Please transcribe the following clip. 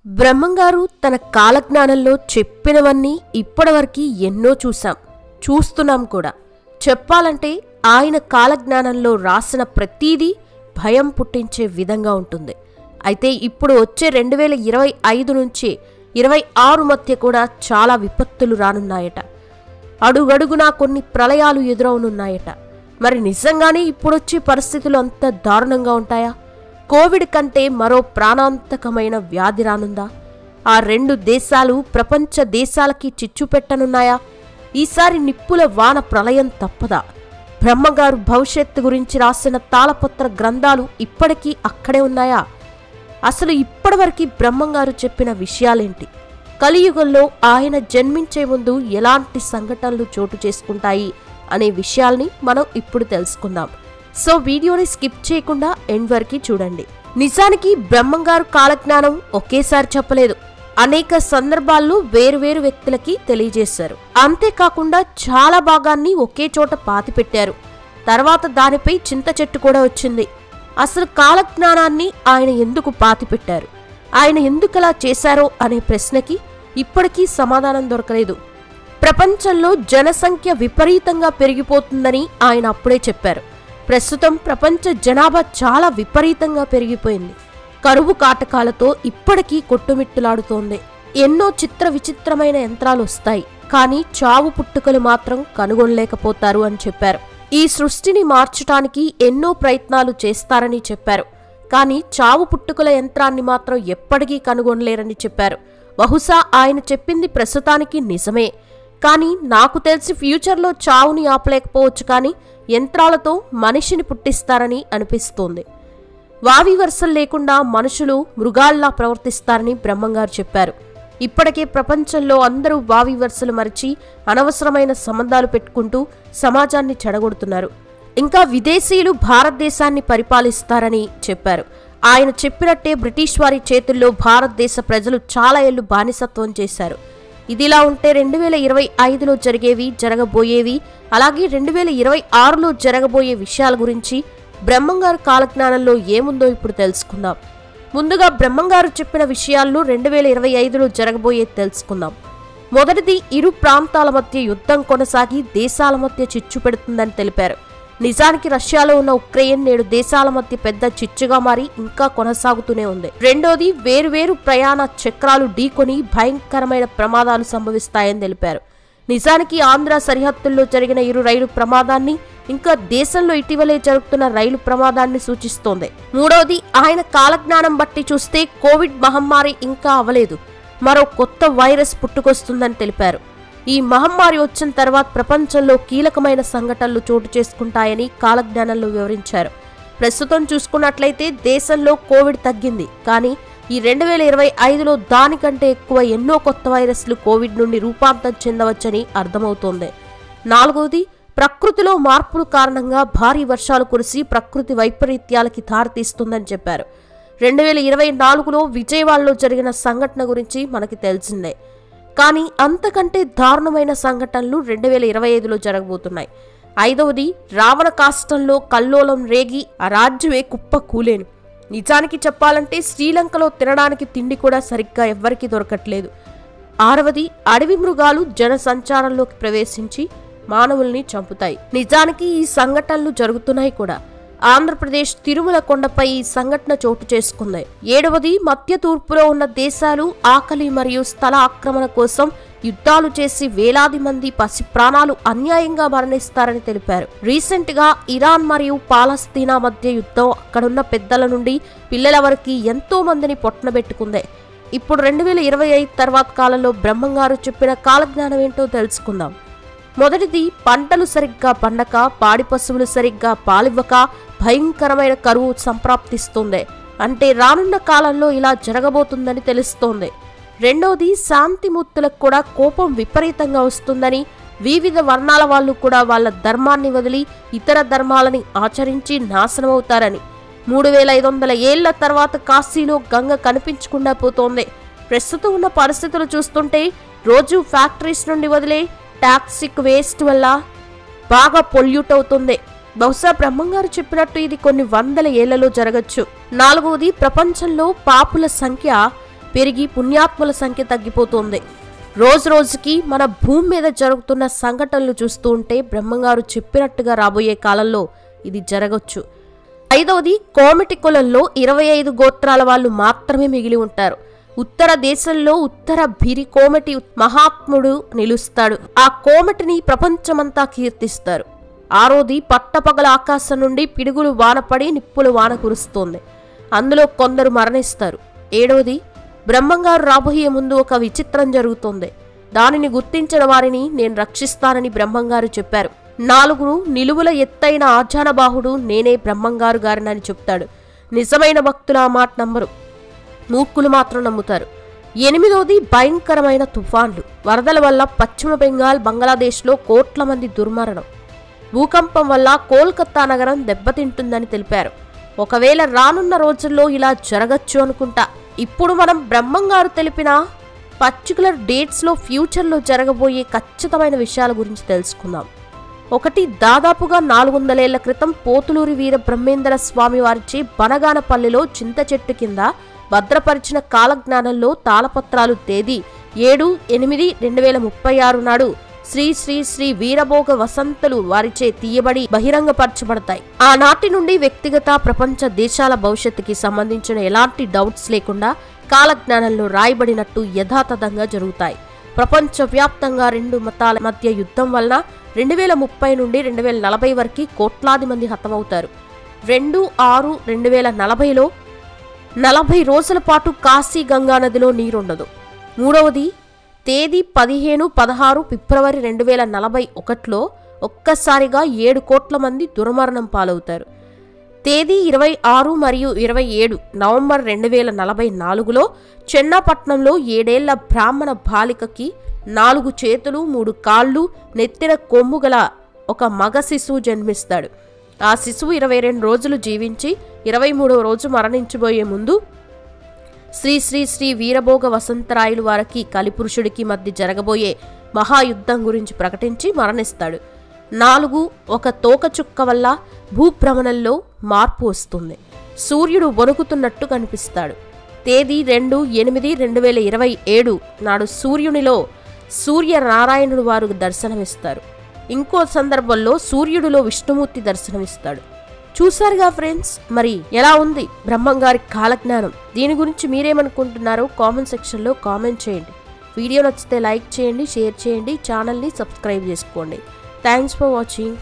బ్రహ్మంగారు తన కాలజ్ఞానంలో చెప్పినవన్నీ ఇప్పటివరకు ఎన్నో చూస్తున్నాం కూడా. చెప్పాలంటే ఆయన కాలజ్ఞానంలో రాసిన ప్రతీదీ భయం పుట్టించే విధంగా ఉంటుంది. అయితే ఇప్పుడు వచ్చే 2025 నుంచి 26 మధ్య కూడా చాలా విపత్తులు రానున్నాయట. అడుగడుగునా కొన్ని ప్రళయాలు ఎదురవనున్నాయట. మరి నిజంగానే ఇప్పుడొచ్చే పరిస్థితులు అంత దారుణంగా ఉంటాయా? కోవిడ్ కంటే మరో ప్రాణాంతకమైన వ్యాధి రానుందా? ఆ 2 దేశాలు ప్రపంచ దేశాలకి చిచ్చు పెట్టనున్నాయా? ఈసారి నిప్పుల వాన ప్రళయం తప్పదా? బ్రహ్మగారు భవిష్యత్తు గురించి రాసిన తాళపత్ర గ్రంథాలు ఇప్పటికీ అక్కడే ఉన్నాయా? అసలు ఇప్పటివరకు బ్రహ్మంగారు చెప్పిన విషయాలేంటి? కలియుగంలో ఆయన జన్మించే ముందు ఎలాంటి సంఘటనలు చోటు చేసుకుంటాయి అనే విషయాల్ని మనం ఇప్పుడు తెలుసుకుందాం. సో వీడియోని స్కిప్ చేయకుండా ఎండ్ వరకు చూడండి. నిజానికి బ్రహ్మంగారు కాలజ్ఞానం ఒకేసారి చెప్పలేదు, అనేక సందర్భాల్లో వేరువేరు వ్యక్తులకి తెలియజేశారు. అంతేకాకుండా చాలా భాగాన్ని ఒకే చోట పాతిపెట్టారు. తర్వాత దానిపై చింత చెట్టు కూడా వచ్చింది. అసలు కాలజ్ఞానాన్ని ఆయన ఎందుకు పాతిపెట్టారు, ఆయన ఎందుకలా చేశారో అనే ప్రశ్నకి ఇప్పటికీ సమాధానం దొరకలేదు. ప్రపంచంలో జనసంఖ్య విపరీతంగా పెరిగిపోతుందని ఆయన అప్పుడే చెప్పారు. ప్రస్తుతం ప్రపంచ జనాభా చాలా విపరీతంగా పెరిగిపోయింది. కరువు కాటకాలతో ఇప్పటికీ కొట్టుమిట్టులాడుతోంది. ఎన్నో చిత్ర విచిత్రమైన యంత్రాలు వస్తాయి, కానీ చావు పుట్టుకలు మాత్రం కనుగొనలేకపోతారు అని చెప్పారు. ఈ సృష్టిని మార్చటానికి ఎన్నో ప్రయత్నాలు చేస్తారని చెప్పారు, కానీ చావు పుట్టుకల యంత్రాన్ని మాత్రం ఎప్పటికీ కనుగొనలేరని చెప్పారు. బహుశా ఆయన చెప్పింది ప్రస్తుతానికి నిజమే, కానీ నాకు తెలిసి ఫ్యూచర్లో చావుని ఆపలేకపోవచ్చు, కానీ యంత్రాలతో మనిషిని పుట్టిస్తారని అనిపిస్తోంది. వావి వరుసలు లేకుండా మనుషులు మృగాల్లా ప్రవర్తిస్తారని బ్రహ్మంగారు చెప్పారు. ఇప్పటికే ప్రపంచంలో అందరూ వావి వరుసలు మరిచి అనవసరమైన సంబంధాలు పెట్టుకుంటూ సమాజాన్ని చెడగొడుతున్నారు. ఇంకా విదేశీయులు భారతదేశాన్ని పరిపాలిస్తారని చెప్పారు. ఆయన చెప్పినట్టే బ్రిటిష్ వారి చేతుల్లో భారతదేశ ప్రజలు చాలా ఏళ్లు బానిసత్వం చేశారు. ఇదిలా ఉంటే 2025లో జరగబోయేవి, అలాగే 2026లో జరగబోయే విషయాల గురించి బ్రహ్మంగారు కాలజ్ఞానంలో ఏముందో ఇప్పుడు తెలుసుకుందాం. ముందుగా బ్రహ్మంగారు చెప్పిన విషయాల్లో 2025లో జరగబోయే తెలుసుకుందాం. మొదటిది, ఇరు ప్రాంతాల మధ్య యుద్ధం కొనసాగి దేశాల మధ్య చిచ్చు పెడుతుందని తెలిపారు. నిజానికి రష్యాలో ఉన్న ఉక్రెయిన్ నేడు దేశాల మధ్య పెద్ద చిచ్చుగా మారి ఇంకా కొనసాగుతూనే ఉంది. రెండోది, వేరువేరు ప్రయాణ చక్రాలు ఢీకొని భయంకరమైన ప్రమాదాలు సంభవిస్తాయని తెలిపారు. నిజానికి ఆంధ్ర సరిహద్దుల్లో జరిగిన ఇరు రైలు ప్రమాదాన్ని, ఇంకా దేశంలో ఇటీవలే జరుగుతున్న రైలు ప్రమాదాన్ని సూచిస్తోంది. మూడవది, ఆయన కాలజ్ఞానం బట్టి చూస్తే కోవిడ్ మహమ్మారి ఇంకా అవలేదు, మరో కొత్త వైరస్ పుట్టుకొస్తుందని తెలిపారు. ఈ మహమ్మారి వచ్చిన తర్వాత ప్రపంచంలో కీలకమైన సంఘటనలు చోటు చేసుకుంటాయని కాలజ్ఞానంలో వివరించారు. ప్రస్తుతం చూసుకున్నట్లయితే దేశంలో కోవిడ్ తగ్గింది, కానీ ఈ 2025లో దానికంటే ఎక్కువ ఎన్నో కొత్త వైరస్లు కోవిడ్ నుండి రూపాంతరం చెందవచ్చని అర్థమవుతోంది. నాలుగవది, ప్రకృతిలో మార్పుల కారణంగా భారీ వర్షాలు కురిసి ప్రకృతి వైపరీత్యాలకి దారితీస్తుందని చెప్పారు. 2024లో విజయవాడలో జరిగిన సంఘటన గురించి మనకి తెలిసిందే, కానీ అంతకంటే దారుణమైన సంఘటనలు 2025లో జరగబోతున్నాయి. ఐదవది, రావణ కాష్టంలో కల్లోలం రేగి ఆ రాజ్యమే కుప్ప కూలేను. నిజానికి చెప్పాలంటే శ్రీలంకలో తినడానికి తిండి కూడా సరిగ్గా ఎవ్వరికీ దొరకట్లేదు. ఆరవది, అడవి మృగాలు జన సంచారంలోకి ప్రవేశించి మానవుల్ని చంపుతాయి. నిజానికి ఈ సంఘటనలు జరుగుతున్నాయి కూడా. ఆంధ్రప్రదేశ్ తిరుమల కొండపై ఈ సంఘటన చోటు చేసుకుంది. ఏడవది, మధ్య తూర్పులో ఉన్న దేశాలు ఆకలి మరియు స్థల ఆక్రమణ కోసం యుద్ధాలు చేసి వేలాది మంది పసి ప్రాణాలు అన్యాయంగా మరణిస్తారని తెలిపారు. రీసెంట్ గా ఇరాన్ మరియు పాలస్తీనా మధ్య యుద్ధం అక్కడున్న పెద్దల నుండి పిల్లల వరకు ఎంతో మందిని పొట్టనబెట్టుకుంది. ఇప్పుడు 2025 తర్వాత కాలంలో బ్రహ్మంగారు చెప్పిన కాలజ్ఞానం ఏంటో తెలుసుకుందాం. మొదటిది, పంటలు సరిగ్గా పండక, పాడి పశువులు సరిగ్గా పాలివ్వక భయంకరమైన కరువు సంప్రాప్తిస్తుంది. అంటే రానున్న కాలంలో ఇలా జరగబోతుందని తెలుస్తోంది. రెండోది, శాంతిమూర్తులకు కూడా కోపం విపరీతంగా వస్తుందని, వివిధ వర్ణాల వాళ్ళు కూడా వాళ్ళ ధర్మాన్ని వదిలి ఇతర ధర్మాలని ఆచరించి నాశనమవుతారని. 3500 ఏళ్ల తర్వాత కాశీలో గంగ కనిపించకుండా పోతోంది. ప్రస్తుతం ఉన్న పరిస్థితులు చూస్తుంటే రోజు ఫ్యాక్టరీస్ నుండి వదిలే టాక్సిక్ వేస్ట్ వల్ల బాగా పొల్యూట్ అవుతుంది. బహుశా బ్రహ్మంగారు చెప్పినట్టు ఇది కొన్ని వందల ఏళ్లలో జరగచ్చు. నాలుగవది, ప్రపంచంలో పాపుల సంఖ్య పెరిగి పుణ్యాత్ముల సంఖ్య తగ్గిపోతుంది. రోజు రోజుకి మన భూమి మీద జరుగుతున్న సంఘటనలు చూస్తూ ఉంటే బ్రహ్మంగారు చెప్పినట్టుగా రాబోయే కాలంలో ఇది జరగచ్చు. 5వది, కోమటి కులంలో 25 గోత్రాల వాళ్ళు మాత్రమే మిగిలి ఉంటారు. ఉత్తర దేశంలో ఉత్తర భిరి కోమటి మహాత్ముడు నిలుస్తాడు. ఆ కోమటిని ప్రపంచమంతా కీర్తిస్తారు. 6వది, పట్టపగల ఆకాశం నుండి పిడుగులు వానపడి నిప్పులు వాన కురుస్తోంది. అందులో కొందరు మరణిస్తారు. 7వది, బ్రహ్మంగారు రాబోయే ముందు ఒక విచిత్రం జరుగుతోంది. దానిని గుర్తించిన వారిని నేను రక్షిస్తానని బ్రహ్మంగారు చెప్పారు. 4 నిలువుల ఎత్తైన ఆజానబాహుడు నేనే బ్రహ్మంగారు గారినని చెప్తాడు. నిజమైన భక్తులు ఆ మాట నమ్మరు, మూర్ఖులు మాత్రం నమ్ముతారు. 8వది, భయంకరమైన తుఫాన్లు, వరదల వల్ల పశ్చిమ బెంగాల్, బంగ్లాదేశ్లో కోట్ల మంది దుర్మరణం. భూకంపం వల్ల కోల్కతా నగరం దెబ్బతింటుందని తెలిపారు. ఒకవేళ రానున్న రోజుల్లో ఇలా జరగచ్చు అనుకుంటా. ఇప్పుడు మనం బ్రహ్మంగారు తెలిపిన పర్టికులర్ డేట్స్లో ఫ్యూచర్లో జరగబోయే ఖచ్చితమైన విషయాల గురించి తెలుసుకుందాం. 1, దాదాపుగా 400 ఏళ్ల క్రితం పోతులూరి వీర బ్రహ్మేంద్ర స్వామి వారిచే బనగానపల్లిలో చింత చెట్టు కింద భద్రపరిచిన కాలజ్ఞానంలో తాళపత్రాలు తేదీ 7/8/2036 నాడు శ్రీ శ్రీ శ్రీ వీరభోగ వసంతలు వారిచే తీయబడి బహిరంగపరచబడతాయి. ఆనాటి నుండి వ్యక్తిగత, ప్రపంచ దేశాల భవిష్యత్తుకి సంబంధించిన ఎలాంటి డౌట్స్ లేకుండా కాలజ్ఞానంలో రాయబడినట్టు యథాతథంగా జరుగుతాయి. ప్రపంచవ్యాప్తంగా 2 మతాల మధ్య యుద్ధం వలన 2030 నుండి 2040 వరకు కోట్లాది మంది హతమవుతారు. 2/6/2040లో 40 రోజుల పాటు కాశీ గంగా నదిలో నీరుండదు. 3వది, తేదీ 15-16 ఫిబ్రవరి 2041లో ఒక్కసారిగా 7 కోట్ల మంది దుర్మరణం పాలవుతారు. తేదీ 26 మరియు 27 నవంబర్ 2044లో చెన్నాపట్నంలో 7 ఏళ్ల బ్రాహ్మణ బాలికకి 4 చేతులు, 3 కాళ్ళు, నెత్తిన కొమ్ము గల ఒక మగ శిశువు జన్మిస్తాడు. ఆ శిశువు 22 రోజులు జీవించి 23వ రోజు మరణించబోయే ముందు శ్రీ శ్రీ శ్రీ వీరభోగ వసంతరాయలు వారికి కలిపురుషుడికి మధ్య జరగబోయే మహాయుద్ధం గురించి ప్రకటించి మరణిస్తాడు. 4 ఒక తోకచుక్క వల్ల భూభ్రమణంలో మార్పు వస్తుంది. సూర్యుడు వణుకుతున్నట్టు కనిపిస్తాడు. తేదీ 2/8/2027 నాడు సూర్యునిలో సూర్యనారాయణుడు వారు దర్శనమిస్తారు. ఇంకో సందర్భంలో సూర్యుడిలో విష్ణుమూర్తి దర్శనమిస్తాడు. చూసారుగా ఫ్రెండ్స్, మరి ఎలా ఉంది బ్రహ్మంగారి కాలజ్ఞానం? దీని గురించి మీరేమనుకుంటున్నారో కామెంట్ సెక్షన్లో కామెంట్ చేయండి. వీడియో నచ్చితే లైక్ చేయండి, షేర్ చేయండి, ఛానల్ని సబ్స్క్రైబ్ చేసుకోండి. Thanks for watching.